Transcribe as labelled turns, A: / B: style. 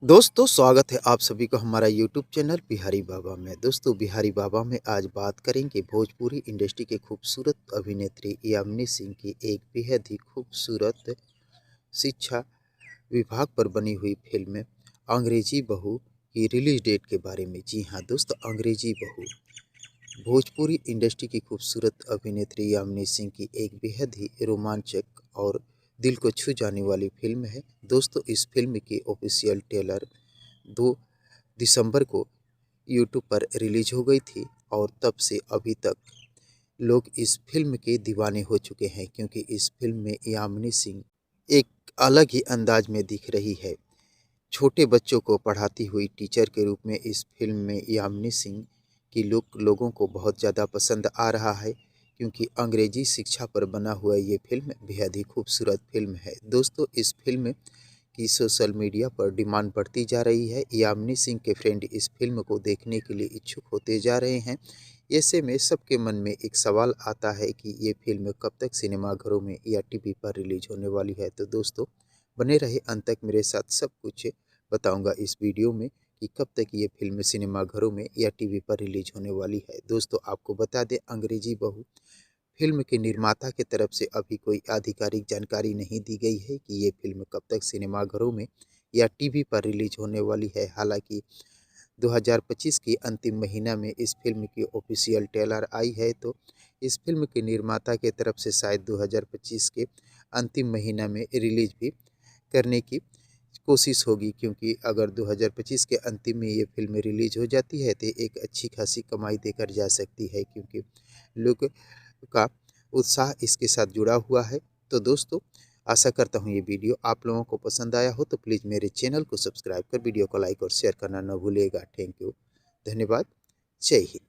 A: दोस्तों स्वागत है आप सभी को हमारा यूट्यूब चैनल बिहारी बाबा में। दोस्तों बिहारी बाबा में आज बात करेंगे भोजपुरी इंडस्ट्री के खूबसूरत अभिनेत्री यामिनी सिंह की एक बेहद ही खूबसूरत शिक्षा विभाग पर बनी हुई फिल्म अंग्रेजी बहू की रिलीज डेट के बारे में। जी हाँ दोस्तों, अंग्रेजी बहू भोजपुरी इंडस्ट्री की खूबसूरत अभिनेत्री यामिनी सिंह की एक बेहद ही रोमांचक और दिल को छू जाने वाली फिल्म है। दोस्तों इस फिल्म की ऑफिशियल ट्रेलर 2 दिसंबर को यूट्यूब पर रिलीज हो गई थी और तब से अभी तक लोग इस फिल्म के दीवाने हो चुके हैं, क्योंकि इस फिल्म में यामिनी सिंह एक अलग ही अंदाज में दिख रही है। छोटे बच्चों को पढ़ाती हुई टीचर के रूप में इस फिल्म में यामिनी सिंह की लुक लोगों को बहुत ज़्यादा पसंद आ रहा है, क्योंकि अंग्रेजी शिक्षा पर बना हुआ ये फिल्म बेहद ही खूबसूरत फिल्म है। दोस्तों इस फिल्म की सोशल मीडिया पर डिमांड बढ़ती जा रही है। यामिनी सिंह के फ्रेंड इस फिल्म को देखने के लिए इच्छुक होते जा रहे हैं। ऐसे में सबके मन में एक सवाल आता है कि ये फिल्म कब तक सिनेमाघरों में या टीवी पर रिलीज होने वाली है। तो दोस्तों बने रहे अंत तक मेरे साथ, सब कुछ बताऊंगा इस वीडियो में कि कब तक ये फिल्म सिनेमाघरों में या टीवी पर रिलीज होने वाली है। दोस्तों आपको बता दें, अंग्रेजी बहू फिल्म के निर्माता की तरफ से अभी कोई आधिकारिक जानकारी नहीं दी गई है कि ये फिल्म कब तक सिनेमाघरों में या टीवी पर रिलीज होने वाली है। हालांकि 2025 की अंतिम महीना में इस फिल्म की ऑफिशियल ट्रेलर आई है, तो इस फिल्म के निर्माता की तरफ से शायद 2025 के अंतिम महीना में रिलीज भी करने की कोशिश होगी, क्योंकि अगर 2025 के अंतिम में ये फिल्म रिलीज हो जाती है तो एक अच्छी खासी कमाई देकर जा सकती है, क्योंकि लोग का उत्साह इसके साथ जुड़ा हुआ है। तो दोस्तों आशा करता हूँ ये वीडियो आप लोगों को पसंद आया हो, तो प्लीज़ मेरे चैनल को सब्सक्राइब कर वीडियो को लाइक और शेयर करना न भूलिएगा। थैंक यू, धन्यवाद, जय हिंद।